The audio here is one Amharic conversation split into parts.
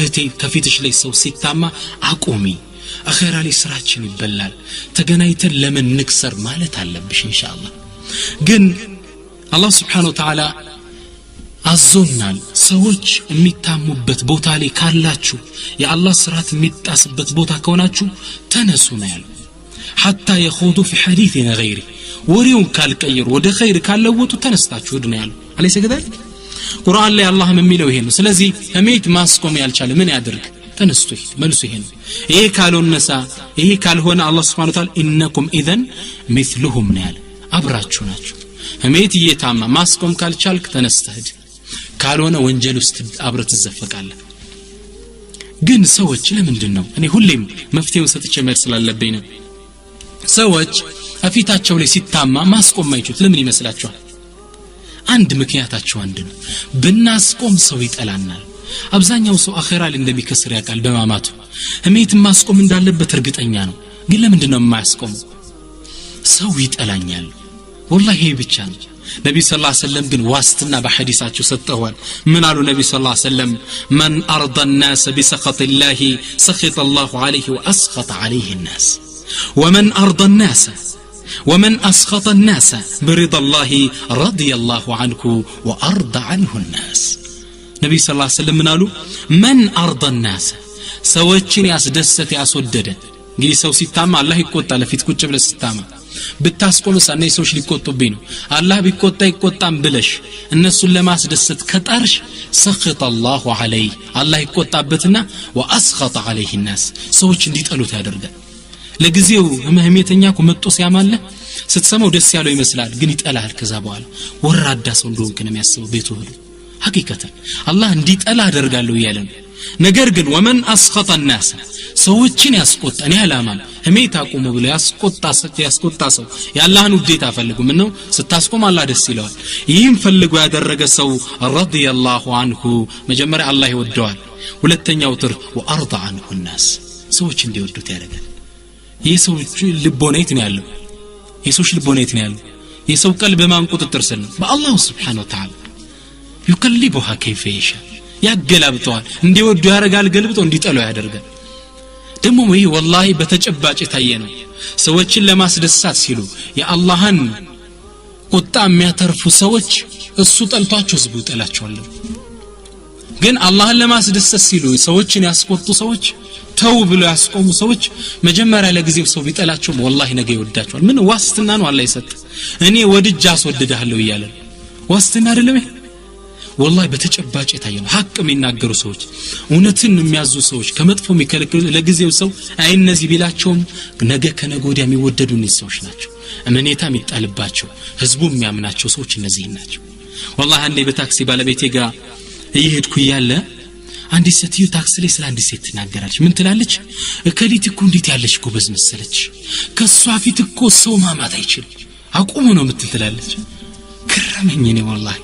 እህቴ ከፊትሽ ላይ ሰው ሲታማ አቁሚ አኺራ ላይ ስራችን ይበላል ተገናኝተን ለምን ንክሰር ማለት አለብሽ ኢንሻአላህ ግን አላህ Subhanahu Wa Ta'ala አዞናል ሰዎች የሚታሙበት ቦታ ላይ ካላችሁ የአላህ ስራት የሚጣስበት ቦታ ከሆናችሁ ተነሱ ነው ያለው حتى يخوضوا في حديث غيره ወሬውን ካልቀየሩ ወደ ኸይር ካለወጡ ተነስታችሁ ነው ያለው አለይሰ ከذلك ቁርአን ላይ አላህ የሚለው ይሄ ነው ስለዚህ ህሜት ማስቆም ያልቻለ ምን ያድርግ ተነስቶ መልሱ ይሄ ነው ይሄ ካልሆነሳ ይሄ ካልሆነ አላህ Subhanahu Wa Ta'ala ኢነኩም ኢዘን مثلهم ነው ያለው አብራችሁ ናችሁ ህሜት እየታማ ማስቆም ካልቻልክ ተነስተህ ካልሆነ ወንጀል ውስጥ አብረት ተዘፈቃለህ ግን ሰዎች ለምንድነው እኔ ሁሌም መፍትሄውን ሰጥቼ መልስ ስላለብኝ ነው ሰዎች አፊታቸው ላይ ሲታማ ማስቆም ማይችሉት ለምን ይመስላችኋል አንድ ምክንያታቸው አንድ ነው ብናስቆም ሰው ይጠላናል አብዛኛው ሰው አኺራ ላይ እንደሚከስር ያውቃል በማማቱ ህሜት ማስቆም እንዳለበት እርግጠኛ ነው ግን ለምንድነው የማያስቆመው ሰው ይጠላኛል والله ይሄ ብቻ ነው ነብዩ ሰለላሁ ዐለይሂ ወሰለም ግን ዋስትና በሐዲሳቸው ሰጥተዋል ምን አሉ ነብዩ ሰለላሁ ዐለይሂ ወሰለም من ارضى الناس بسخط الله سخط الله عليه واسخط عليه الناس ومن ارضى الناس ومن اسخط الناس برضا الله رضي الله عنه وارضى عنه الناس ነብዩ ሰለላሁ ዐለይሂ ወሰለም ምን አሉ من ارضى الناس ሰዎችን ያስደሰተ ያስወደደ እንግዲህ ሰው ሲታማ አላህ ይቆጣል ለፊት ቁጭ ብለ ሲታማ ብታስቆምስ እነዚህ ሰዎች ሊቆጡብኝ ነው አላህ ቢቆጣ ይቆጣም ብለሽ እነሱን ለማስደሰት ከጣርሽ ሰخط الله عليه አላህ ይቆጣበትና واسخط عليه الناس ሰዎች እንዲጠሉት ያደርጋል ለጊዜው ህመምተኛ ኮመጦ ሲያማለ ስትሰማው ደስ ያለው ይመስላል ግን ይጠላል ከዛ በኋላ ወራዳ ሰው እንደሆንክ ነው የሚያስበው ቤቱ ሁሉ ሐቂቀታ አላህ እንዲጠላ አደርጋለሁ ይያለን ነገር ግን ወመን አስخط الناس ሰዎችን ያስቆጣን ያላማል ህሜት አቁሙ ብለ ያስቆጣ ሰው ያላህን ውዴታ ፈልጉ ምን ነው ስታስቆም አላህ ደስ ይለዋል ይህም ፈልጉ ያደረገ ሰው ረዲየላሁ ዐንሁ መጀመሪያ አላህ ይወደዋል ሁለተኛው ትር ወአርض عنه الناس ሰዎች እንዲወዱት ያደርጋል የሰው ልቦናይት ነው ያለው የሰው ልቦናይት ነው ያለው የሰው ቀልብ በማን ቁጥጥር ስር ነው በአላህ Subhanahu Wa Ta'ala يقلبها كيف يشاء ያገላብጠዋል እንዲወዱ ያረጋል ገልብጦ እንዲጠሉ ያደርጋል ደሞ ይሄ والله በተጨባጭ ታየ ነው ሰዎችን ለማስደሳት ሲሉ የአላህን ቁጣ የሚያተርፉ ሰዎች እሱ ጠልቷቸው ዝቡ ይጠላቸዋል ግን አላህን ለማስደሰት ሲሉ ሰዎችን ያስቆጡ ሰዎች ተው ብሎ ያስቆሙ ሰዎች መጀመሪያ ለጊዜው ሰው ቢጠላቸው والله ነገ ይወዳቸዋል ምን ዋስትና ነው አላህ ይሰጥ እኔ ወድጃ አስወድዳለሁ ይያለ ዋስትና አይደለም والله በተጨባጭ ታየው ሐቅ የሚናገሩ ሰዎች እውነትን የሚያዙ ሰዎች ከመጥፎ የሚከለክሉ ለጊዜው ሰው አይነዚህ ቢላቸውም ነገ ከነጎዲያ የሚወደዱ ሰዎች ናቸው እመኔታ የሚጣልባቸው ህዝቡ የሚያምናቸው ሰዎች እነዚህ ናቸው والله አንዴ በታክሲ ባለቤቴ ጋር እየሄድኩ ያለ አንዲት ሴትዮ ታክሲ ላይ ስለ አንዲት ሴት ትናገራለች ምን ትላለች እከሊት እኮ እንዴት ያለች ጎበዝ መሰለች ከሷ ፊት እኮ ሰው ማማት አይችል አቁሙ ነው የምትላለች ከረመኝ ነው والله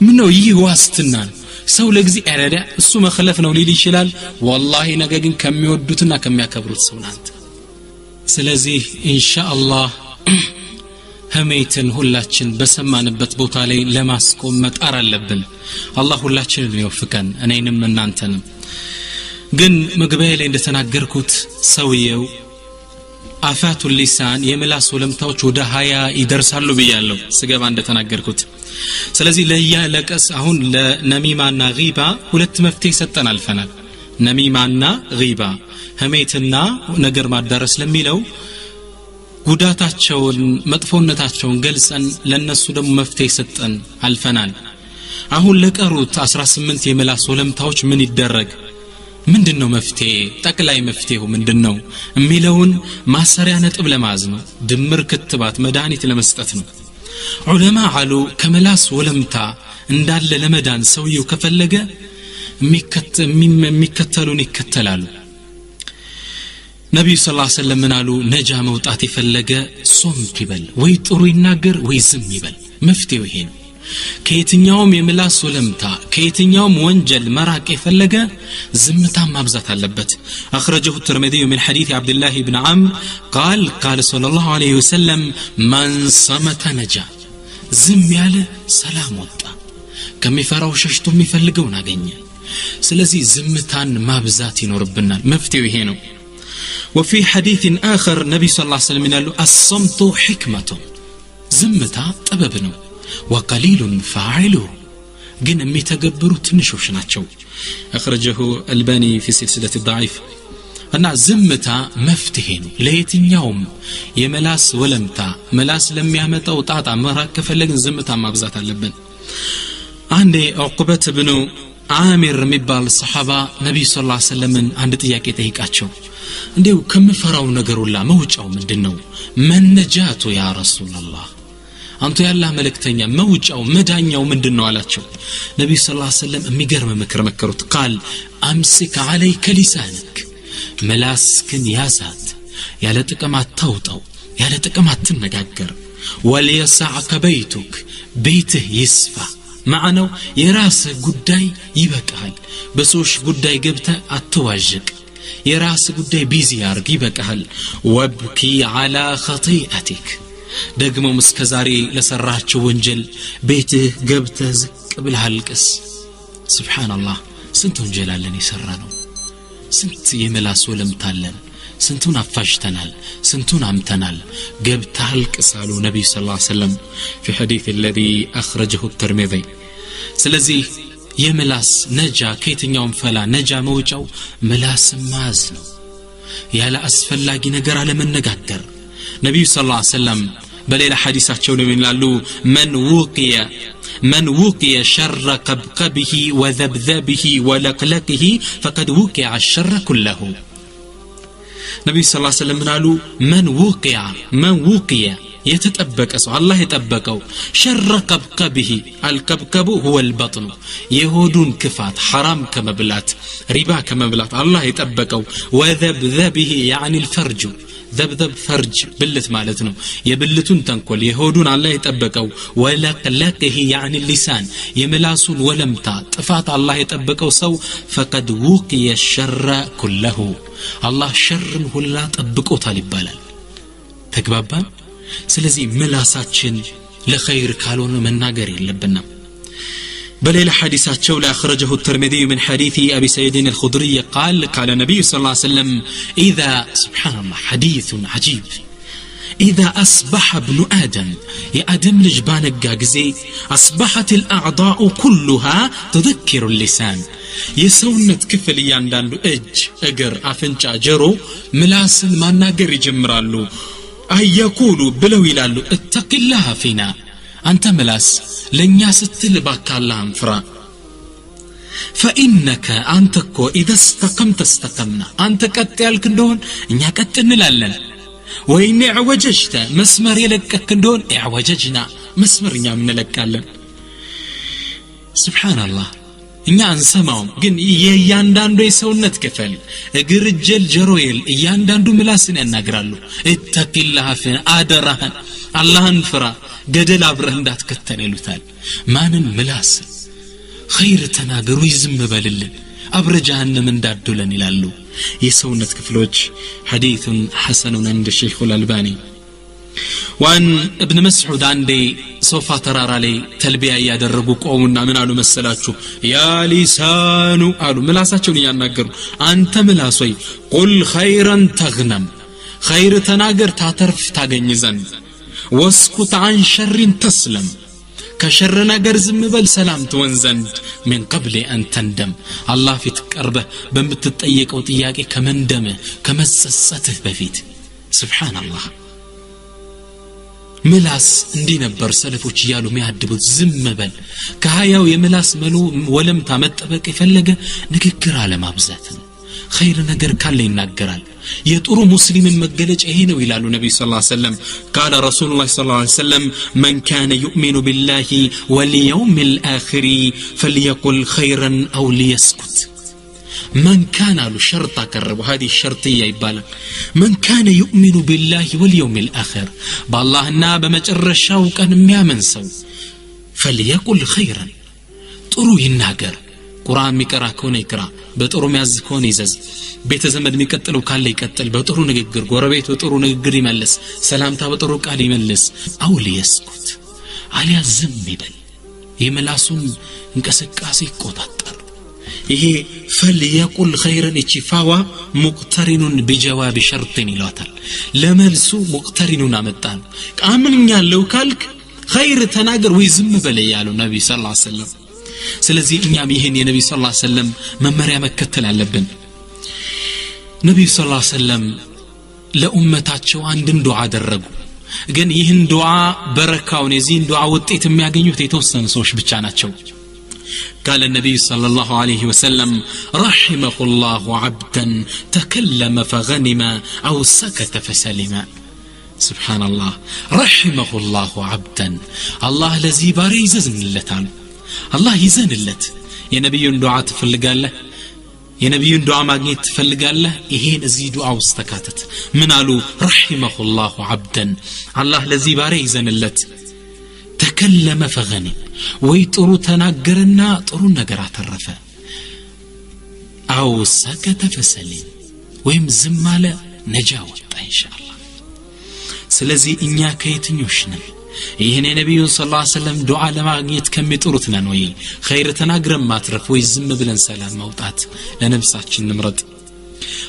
ምን ነው ይህ ዋስትና ነው ሰው ለጊዜ አረዳ እሱ መخለፍ ነው ሊል ይችላል والله ነገ ግን ከሚወዱትና ከሚያከብሩት ሰው ናት ስለዚህ ኢንሻአላህ ህሜትን ሁላችን በሰማንበት ቦታ ላይ ለማስቆም መጣር አለብን አላህ ሁላችንን ይወፍቀን እኔንም እናንተንም ግን መግቢያ ላይ እንደተናገርኩት ሰውየው አፋቱ ሊሳን የምላስ ወለምታዎች ወደ 20 ይደርሳሉ ብያለሁ ስገባ እንደተናገርኩት ስለዚህ ለያለቀስ አሁን ለነሚማና ጊባ ሁለት መፍትሄ ሰጠን አልፈናል ነሚማና ጊባ ህሜትና ነገር ማዳረስ ለሚለው ጉዳታቸውን መጥፎነታቸውን ገልጸን ለነሱ ደግሞ መፍትሄ ሰጠን አልፈናል አሁን ለቀሩት 18 የምላስ ወለምታዎች ምን ይደረግ ምንድነው መፍትሄ ጠቅላይ መፍትሄው ምንድነው የሚለውን ማሰሪያ ነጥብ ለማዝ ነው ድምር ክትባት መድኃኒት ለመስጠት ነው ዑለማ አሉ ከመላስ ወለምታ እንዳለ ለመዳን ሰውየው ከፈለገ የሚከተሉን ይከተላሉ ነብዩ ሰለላሁ ዐለይሂ ወሰለም ምናሉ ነጃ መውጣት የፈለገ ሶምት ይበል ወይ ጥሩ ይናገር ወይ ዝም ይበል መፍትሄው ይሄ ነው ከየትኛውም የምላስ ወለምታ ከየትኛውም ወንጀል መራቅ የፈለገ ዝምታ ማብዛት አለበት اخرجه الترمذي من حديث عبد الله بن عمرو قال صلى الله عليه وسلم من صمت نجا ዝም ያለ ሰላም ወጣ ከሚፈራው ሸሽቶ የሚፈልገውን አገኘ ስለዚህ ዝምታን ማብዛት ይኖርብናል መፍትሄው ይሄ ነው وفي حديث آخر نبي صلى الله عليه وسلم قال الصمت حكمة زمتا ጥበብ ነው وقليل فاعله ግን የሚተገብሩት ትንሾች ናቸው اخرجه الباني في سلسلة الضعيف እና ዝምታ መፍትሄ ነው ለየትኛውም የመላስ ወለምታ መላስ ለሚያመጣው ጣጣ መራቅ ከፈለግን ዝምታ ማብዛት አለብን አንዴ ዑቅበት ብኑ ዓሚር የሚባል ሰሃባ ነብዩ ሰለላሁ ዐለይሂ ወሰለም አንድ ጥያቄ ጠይቃቸው እንዴው ከመፈራው ነገር ሁላ መውጫው ምንድነው መንጃቱ ያ ረሱላህ አንተ ያላህ መልእክተኛ መውጫው መዳኛው ምንድነው አላቸው ነብዩ ሰለላሁ ዐለይሂ ወሰለም የሚገርም ምክር መከሩት ቃል አምሲክ عليك لسانك መላስክን ያዛት ያለ ጥቅም አታውጣው ያለ ጥቅም አትነጋገር ወልየሰዐከ በይቱክ ቤትህ ይስፋ ማዕናው የራስህ ጉዳይ ይበቃል በሰዎች ጉዳይ ገብተህ አትዋዥቅ የራስህ ጉዳይ ቢዚ ያርግ ይበቃል ወብኪ على خطيئتك ደግሞ እስከዛሬ ለሰራቸው ወንጀል ቤትህ ገብተህ ዝቅ ብለህ አልቅስ ሱብሃንአላህ ስንት ወንጀል አለን የሰራነው ስንት የመላስ ወለምታለን ስንቱን አፋሽተናል ስንቱን አምተናል ገብተህ አልቅስ አሉ ነብዩ ሰለላሁ ዐለይሂ ወሰለም في حديث الذي أخرجه الترمذي ስለዚህ የመላስ ነጃ ከየትኛውም ፈላ ነጃ መውጫው መላስ ማዝ ነው ያለ አስፈላጊ ነገር አለመነጋገር ነብዩ ሰለላሁ ዐለይሂ ወሰለም በሌላ ሐዲሳቸው ላይ ይላሉ من وقي شر قبقبه وذبذبه ولقلقه فقد وقع الشر كله نبي صلى الله عليه وسلم قالوا من وقي يتطبق سو الله يطبقው شر قبقبه القبقب هو البطن يهودون كفات حرام كمبلات ربا كمبلات الله يطبقው وذبذبه يعني الفرج ذبذب فرج بلت معناتنو يبلتون تنكل يهودون الله يطبقው ولقلقه يعني اللسان يملاسون ولمتا طفات الله يطبقው سو فقد وقي الشر كله الله شرن ሁላ ጠብቆታል ይባላል ተግባባን ስለዚህ መላሳችን ለኸይር ካልሆነ መናገር የለብንም بل حديثاتشو لا أخرجه الترمذي من حديث أبي سعيد الخدري قال النبي صلى الله عليه وسلم إذا سبحان الله حديث عجيب إذا أصبح ابن آدم يا آدم لجبان الجاجزي أصبحت الأعضاء كلها تذكر اللسان يسونت كفل ياندانلو أجر أفنجا جرو ملاسن ما ناقر يجمرالو أن يقولوا بلو يلالو اتق الله فينا أنت ملاس لن يستل باك الله انفرا فإنك أنتكو إذا استقمنا أنت كتالك دون إنيا كتنلالن وإن اعوججت مسمر يلكك دون اعوججنا مسمر إنيا منلكالن سبحان الله إنيا انسماهم قن يانداندو يسونت كفل اقر الجل جرويل يانداندو ملاسن اناقرالو اتق الله فين آدرهن الله انفرا ገደል አብረህ እንዳትከተል ይሉታል ማንን ምላስ ኸይር ተናገሩ ይዝም በልልን አብረ ጀሃነም እንዳደለን ይላሉ የሰውነት ክፍሎች حديث حسن عند الشيخ الألباني وان ابن مسعود عندي صوفا ترارا لي تلبيه ያደረጉ ቆሙና ምን አሉ መሰላችሁ ያ ሊሳኑ አሉ ምላሳቸውን ያናገሩ አንተ ምላስ ወይ قل خيرا تغنم خير ተናገር ታተርፍ ታገኝ ዘንድ واسكت عن شر تسلم كشر نجر زمبل سلام تونزند من قبل أن تندم الله في تقربه بمتطيق أو طياقه كمندمه كمسسته بفيت سبحان الله ملاس اندي نبر سلفوች ያሉ የሚያድቡት ዝምበል ከሃያው የምላስ መሉ ወለም ታመጠበቅ ይፈልገ ንግግር አለ ማብዛት ነው خير ነገር ካለ ይናገራል የጥሩ ሙስሊምን መገለጫ ይሄ ነው ይላሉ ነብዩ ሰለላሁ ዐለይሂ ወሰለም قال رسول الله صلى الله عليه وسلم من كان يؤمن بالله واليوم الآخر فليقل خيرا أو ليسكت من كان له شرط قرب هذه الشرطيه يبالا من كان يؤمن بالله واليوم الآخر بالله እና በመጨረሻው ቀን የሚያምን ሰው فليقل خيرا ጥሩ ይናገር ቁርአን የሚቀራ ከሆነ ይቅራ በጥሩ የሚያዝ ከሆነ ይዘዝ ቤተ ዘመድ የሚቀጥለው ካለ ይቀጥል በጥሩ ንግግር ጎረቤት በጥሩ ንግግር ይመልስ ሰላምታ በጥሩ ቃል ይመልስ አውል ይስኩት አሊያ ዝም ይበል የመላሱን እንቅስቃሴ ይቆጣጣር ይሄ فليقل خيرا እቺፋዋ ሙቅተሪኑን بجواب شرط ይሏታል ለመልሱ ሙቅተሪኑን አመጣን አምንኛለሁ ካልክ خير ተናገር ወይ ዝም በለኝ ያለው ነብይ ሰለላሁ ዐለይሂ ወሰለም ስለዚህ እኛም ይሄን የነብይ ሰለላሁ ዐለይሂ ወሰለም መመሪያ መከተል አለብን ነብይ ሰለላሁ ዐለይሂ ወሰለም ለኡመታቸው አንድን ዱዓ አደረጉ ግን ይህን ዱዓ በረካውን የዚህን ዱዓ ውጤት የሚያገኙት የተወሰኑ ሰዎች ብቻ ናቸው قال النبي صلى الله عليه وسلم رحمه الله عبدا تكلم فغنم أو سكت فسلم سبحان الله رحمه الله عبدا الله الذي باري يزن اللتان الله يزن اللت يا نبي دعاء تفلقال له يا نبي دعاء ماغنيت تفلقال له ይሄን እዚህ ዱዓው استكاتت من قالوا رحمه الله عبدا الله الذي باري يزن اللت تكلم فغنم ويطሩ ተናገረና ጥሩ ነገር አተረፈ أو سكت فسلم ወይም ዝም አለ ነጃ ወጣ ኢንሻአላህ ስለዚህ እኛ ከየትኞች ነን ይሄን የነብዩ ሰለላሁ ዐለይሂ ወሰለም ዱዓ ለማግኘት ከሚጥሩት ነን ወይ ኸይር ተናግረን ማትረፍ ወይ ዝም ብለን ሰላም ማውጣት ለነፍሳችን ንምረጥ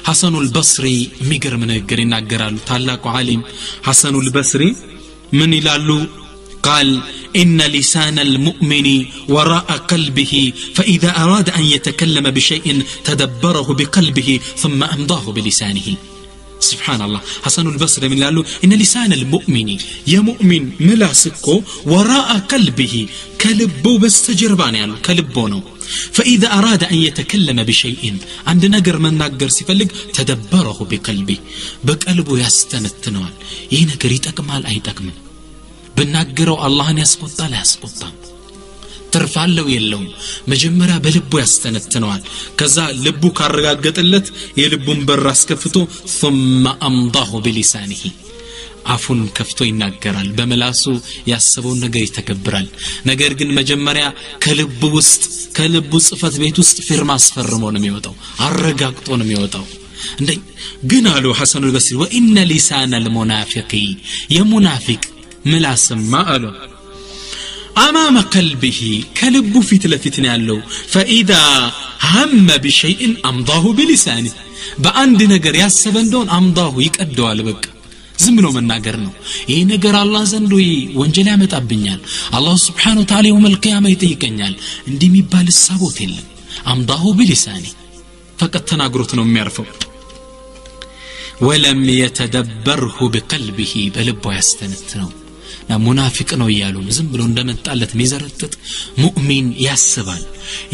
ሐሰኑል በስሪ የሚገርም ነገር ይናገራሉ ታላቁ ዓሊም ሐሰኑል በስሪ ምን ይላሉ قال إن لسان المؤمن وراء قلبه فإذا أراد أن يتكلم بشيء تدبره بقلبه ثم أمضاه بلسانه سبحان الله حسن البصري من قال له إن لسان المؤمن يا مؤمن ملاسكو وراء قلبه كلبو بستجربان يعني كلبونه فإذا أراد أن يتكلم بشيء عند نقر من نقر سيفلق تدبره بقلبه بقلبه يستنتنوال إيه نقر يتكمل أي تكمل بناغرو اللهن يسقطال يسقطام ترفالو يلوم مجمرا بلبو يستنتنوال كذا لبو كارغاغطلت يلبون بر اسكفتو ثم امضاه بلسانه عفون كفتو يناغرال بملاسو ياسبون ነገር ይተከብራል ነገር ግን መጀመሪያ ከልቡ ውስጥ ከልቡ ጽፈት ቤት ውስጥ ፊርማ አስፈርሞ ነው የሚወጣው አረጋግጦ ነው የሚወጣው እንዴ ግን አሉ ሐሰኑ البصري وان لسان المنافق يمنافق ملاسم ما قالوا أمام قلبه كلب في تلفتنا ያለው فإذا هم بشيء أمضاه بلسانه በአንድ ነገር ያሰበ እንደሆነ አምዳሁ ይቀደዋል በቃ ዝም ብሎ መናገር ነው ይሄ ነገር አላህ ዘንድ ወንጀል ያመጣብኛል አላህ Subhanahu Wa Ta'ala يوم القيامة ይጠይቀኛል እንዲህ የሚባል ሳቦት የለም አምዳሁ بلسانه فقط ተናግሮት ነው የሚያርፈው ولم يتدبره بقلبه بلبو ያስተነትነው ሙናፊቅ ነው ይያሉ ዝም ብሎ እንደመጣለት ሚዘረጥጥ ሙእሚን ያስባል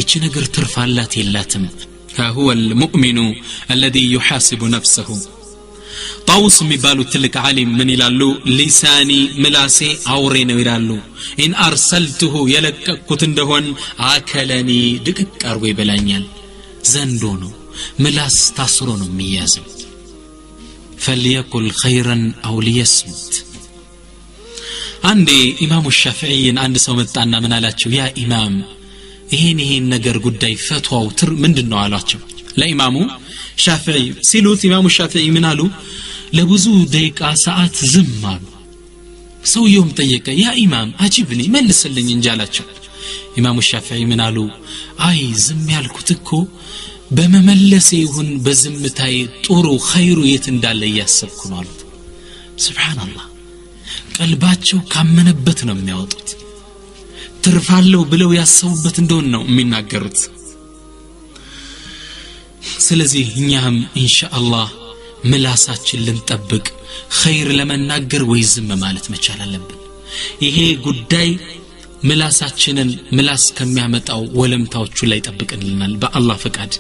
እቺ ነገር ትርፋላት የላትም هو المؤمن الذي يحاسب نفسه طاووس የሚባሉ ትልቅ ዓሊም ምን ይላሉ ሊሳኒ ምላሴ አውሬ ነው ይላሉ ኢን አርሰልቱሁ የለቀኩት እንደሆን አከለኒ ድቅቅ አርጎ ይበላኛል ዘንዶ ነው ምላስ ታስሮ ነው የሚያዘው فليقل خيرا أو ليصمت عندي إمام الشافعي عند ሰው መጣና ምን አላቸው ያ ኢማም ይሄን ነገር ጉዳይ ፈትዋው ትር ምንድነው አላቸው ለኢማሙ ሻፊዒ ሲሉት ኢማሙ ሻፊዒ ምን አሉ ለብዙ ደቂቃ ሰዓት ዝም አሉ ሰውየውም ጠየቀ ያ ኢማም አጅብኒ መልስልኝ እንጂ አላቸው ኢማሙ ሻፊዒ ምን አሉ አይ ዝም ያልኩት እኮ በመመለሴ ይሁን በዝምታዬ ጥሩ ኸይሩ የት እንዳለ ያሰብኩ ነው አሉት ሱብሃንአላህ ቀልባቸው ካመነበት ነው የሚያወጡት ትርፋለው ብለው ያሰቡበት እንደሆነ ነው የሚናገሩት ስለዚህ እኛም ኢንሻአላህ ምላሳችን ልንጠብቅ ኸይር ለመናገር ወይ ዝም ማለት መቻል አለብን ይሄ ጉዳይ ምላሳችንን ምላስ ከሚያመጣው ወለምታዎቹ ላይ ጠብቀንልናል በአላህ ፈቃድ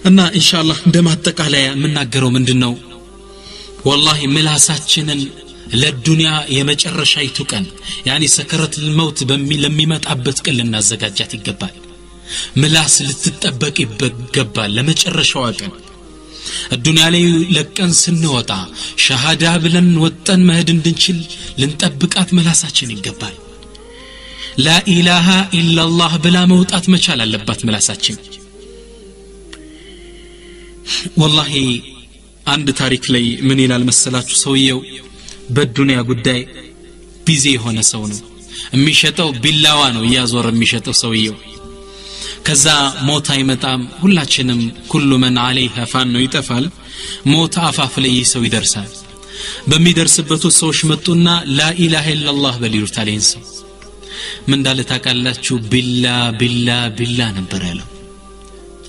እና ኢንሻአላህ እንደማጠቃለያ የምናገረው ምንድነው والله ምላሳችንን ለዱንያ የመጨረሻይቱ ቀን يعني ሰከረት الموت ለሚመጣበት ቀን ልናዘጋጃት ይገባል ምላስ ልትጠበቅ ይገባል ለመጨረሻው ቀን الدنيا ላይ ለቀን ስንወጣ ሸሃዳ ብለን ወጣን መሄድ እንድንችል ልንጠብቃት ምላሳችን ይገባል لا اله الا الله بلا መውጣት መቻል አለባት ምላሳችን والله አንድ ታሪክ ላይ ምን ይላል መሰላችሁ ሰውየው በዱንያ ጉዳይ ቢዚ የሆነ ሰው ነው የሚሸጠው ቢላዋ ነው ያዞር የሚሸጠው ሰውየው ከዛ ሞት አይመጣም ሁላችንም ኩሉ መን አለይሃ ፋን ነው ይጠፋል ሞት አፋፍ ላይ ሰው ይደርሳል በሚደርስበት ሰዎች መጡና ላ ኢላሃ ኢላላህ በሊሉት አለይንስ ምን እንዳለ ታውቃላችሁ ቢላ ነበር ያለው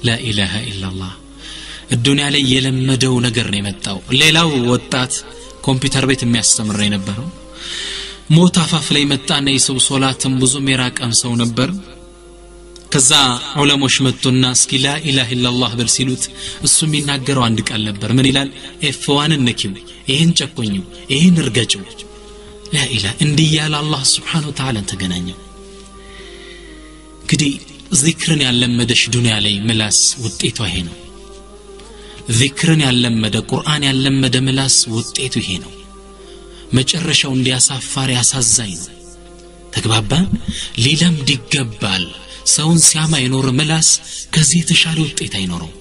ላ ኢላሃ ኢላላህ الدنيا ላይ የለመደው ነገር ነው የመጣው ሌላው ወጣት ኮምፒውተር ቤት የሚያስተምር የነበረው ሞት አፋፍ ላይ መጣና የሰው ሶላትን ብዙ የራቀም ሰው ነበር ከዛ ዑለሞች መጡና እስኪ ላ ኢላሃ ኢላላህ በል ሲሉት እሱ የሚናገረው አንድ ቃል ነበር ምን ይላል ኤፍዋን ነኪው ይሄን ጨቆኙ ይሄን እርገጭው ላ ኢላሃ እንዲያለ አላህ Subhanahu Wa Ta'ala ተገናኘው እንግዲህ ዚክርን ያለመደሽ ዱንያ ላይ ምላስ ውጤቱ ይሄ ነው ዚክርን ያለመደ ቁርአን ያለመደ ምላስ ውጤቱ ይሄ ነው መጨረሻው እንዲያሳፋር ያሳዛኝ ነው ተግባባን ሊለምድ ይገባል ሰውን ሲያማ ይኖር ምላስ ከዚህ ተሻለ ውጤት አይኖረው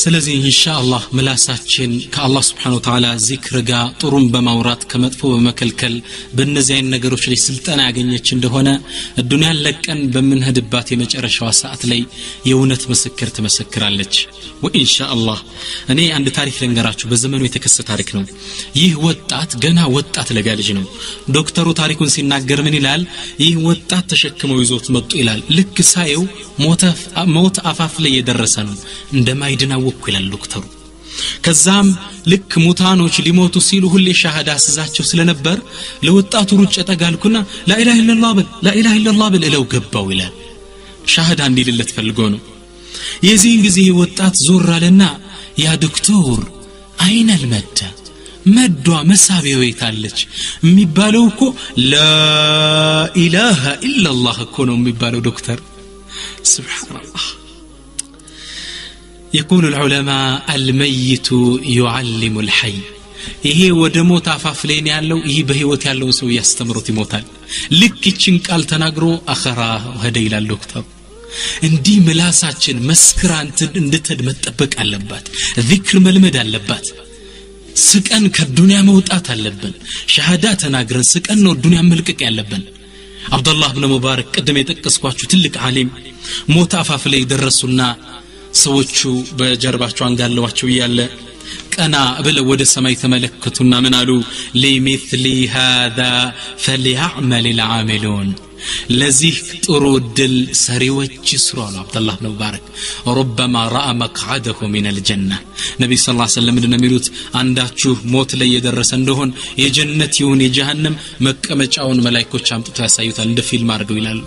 ስለዚህ ኢንሻአላህ ምላሳችን ከአላህ Subhanahu Wa Ta'ala ዚክር ጋር ጥሩም በማውራት ከመጥፎ በመከልከል በእነዚህ አይነት ነገሮች ላይ ስልጣን ያገኘች እንደሆነ ዱንያን ለቀን በመንሄድባት የመጨረሻው ሰዓት ላይ የእውነት ምስክር ትመሰክራለች ወኢንሻአላህ እኔ አንድ ታሪክ ልንገራችሁ በዘመኑ የተከሰተ ታሪክ ነው ይህ ወጣት ገና ወጣት ለጋ ልጅ ነው ዶክተሩ ታሪኩን ሲናገር ምን ይላል ይህ ወጣት ተሸክመው ይዞት መጡ ይላል ልክ ሳየው ሞት አፋፍ ላይ የደረሰ ነው እንደማይድናው ይላል ዶክተሩ ከዛም ልክ ሙታኖች ሊሞቱ ሲሉ ሁሌ ሻሃዳ አስዛቸው ስለነበር ለወጣቱ ሩጭ ተጋልኩና ላ ኢላሃ ኢላላህ ብል እለው ገባው ይላል ሻሃዳ እንዲልለት ፈልጎ ነው የዚህን ጊዜ ወጣት ዞር አለና ያ ዶክተር አይነ ልመዳ መዷ መሳቢያው የታለች የሚባለው እኮ ላ ኢላሃ ኢላላህ እኮ ነው የሚባለው ዶክተር ሱብሃንአላህ يقول العلماء الميت يعلم الحي ይሄ ወደ ሞት አፋፍ ላይ ያለው ይሄ በህይወት ያለው ሰው ያስተምሩት ይሞታል ልክ ይችን ቃል ተናግሮ አኸራ ወደ ይላል ዶክተር እንዲህ ምላሳችን መስክራንት እንድትድ መጠበቅ አለባት ዚክር መልመድ አለባት ስቀን ከዱንያ መውጣት አለብን ሻሃዳ ተናግረን ስቀን ነው ዱንያ መልቀቅ ያለብን አብዱላህ ኢብኑ ሙባረክ ቀደም የጠቀስኳችሁ ትልቅ ዓሊም ሞት አፋፍ ላይ ደረሱና ሰዎቹ በጀርባቸው አንጋለዋቸው ይያለ ቀና ብለው ወደ ሰማይ ተመለከቱና ምን አሉ ለሚስሊ هذا فليعمل العاملون ለዚህ ጥሩ ድል ሰሪዎች ይስሩ አሉ አብዱላህ ኢብኑ ሙባረክ ربما راى مقعده من الجنه ነብይ ሰለላሁ ዐለይሂ ወሰለም እንደሚሉት አንዳችሁ ሞት ላይ የደረሰ እንደሆን የጀነት ይሁን የጀሃነም መቀመጫውን መላእክቶች አምጥተው ያሳዩታል እንደ ፊልም አድርገው ይላሉ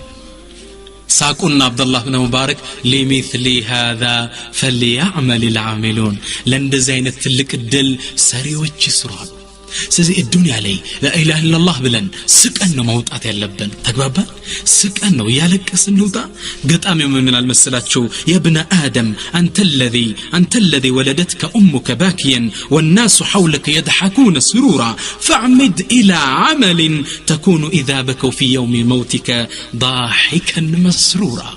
ساقنا عبد الله بن مبارك لمثل هذا فليعمل العاملون لندزي አይነት ትልቅ ድል ሰሪዎች ይስራሉ ስለዚህ الدنيا ላይ لا اله الا الله ብለን ስቀን ነው መውጣት ያለብን ተግባባን ስቀን ነው ያለቀስን ልውጣ ገጣም ምን አልመሰላችሁ يا ابن ادم انت الذي ولدتك امك باكيا والناس حولك يضحكون سرورا فاعمد الى عمل تكون اذا بكوا في يوم موتك ضاحكا مسرورا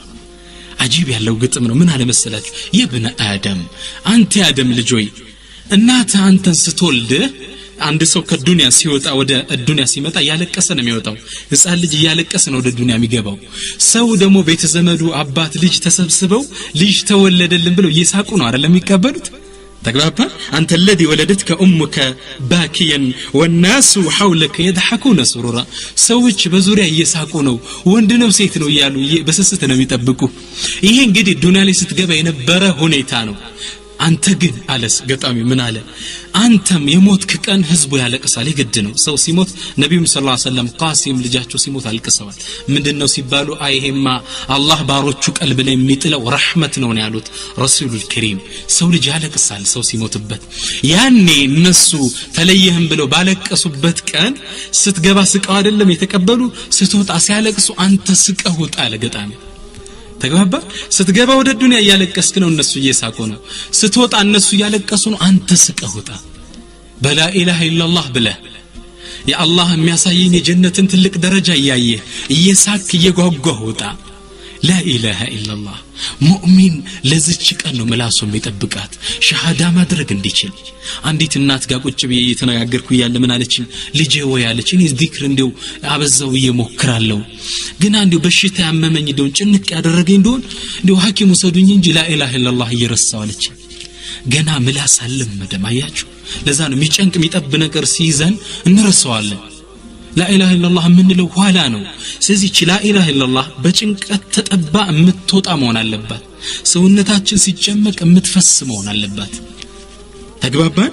عجيب ያለው ግጥም ነው ምን አልመሰላችሁ يا ابن ادم انت يا ادم ልጆይ እናት አንተን ስትወልድ አንድ ሰው ከዱንያ ሲወጣ ወደ ዱንያ ሲመጣ ያለቀሰ ነው የሚወጣው ህፃን ልጅ ያለቀሰ ነው ወደ ዱንያ የሚገባው ሰው ደግሞ ቤተ ዘመዱ አባት ልጅ ተሰብስበው ልጅ ተወለደልን ብለው እየሳቁ ነው አይደል የሚቀበሉት ተግባባ አንተ الذي ولدتك امك باكيا والناس حولك يضحكون سرورا ሰዎች በዙሪያ እየሳቁ ነው ወንድ ነው ሴት ነው ይያሉ በስስት ነው የሚጠብቁ ይሄ እንግዲህ ዱንያ ላይ ስትገባ የነበረ ሁኔታ ነው አንተ ግን አለስ ገጣሚ ምን አለ አንተም የሞትክ ቀን ህዝቡ ያለቅሳል ይግድ ነው ሰው ሲሞት ነብዩ ሰለላሁ ዐለይሂ ወሰለም ቃሲም ልጃቸው ሲሞት አልቅሰዋል ምንድነው ሲባሉ አይሄማ አላህ ባሮቹ ቀልብ ላይ የሚጥለው ረህመት ነው ያሉት ረሱሉል ከሪም ሰው ልጅ ያለቅሳል ሰው ሲሞትበት ያኔ እነሱ ተለየህም ብለው ባለቀሱበት ቀን ስትገባ ስቀው አይደለም የተቀበሉ ስትወጣ ሲያለቅሱ አንተ ስቀው ወጣ ለገጣሚ ተግባባ ስትገባ ወደ ዱንያ ያለቀስክ ነው እነሱ እየሳቁ ነው ስትወጣ እነሱ ያለቀሱ ነው አንተ ስቀውጣ በላ ኢላሃ ኢላላህ ብለ ያ አላህ የሚያሳየኝ የጀነትን ትልቅ ደረጃ ያያየ እየሳክ እየጓጓህ ወጣ لا إله إلا الله مؤمن ለዚች ቀን ነው ምላሱ የሚጠብቃት ሸሃዳ ማድረግ እንዲችል አንዲት እናት ጋር ቁጭ ብዬ እየተነጋገርኩ ያለ ምን አለችኝ ልጄ ወይ አለችኝ ዚክር እንደው አበዛው እየሞክራለሁ ግን አንዴው በሽታ ያመመኝ እንደው ጭንቅ ያደረገኝ እንደው ሐኪሙ ሰዱኝ እንጂ لا إله إلا الله እየረሳው አለችኝ ገና ምላስ አልለመደም አያችሁ ለዛ ነው የሚጨንቅ የሚጠብ ነገር ሲይዘን እንረሳዋለን لا إله إلا الله من لو ولا نو سيزيك لا إله إلا الله بچنقت تطبا متوጣ መሆን አለባት ሰውነታችን ሲጨመቅ የምትፈስ መሆን አለባት ተግባባን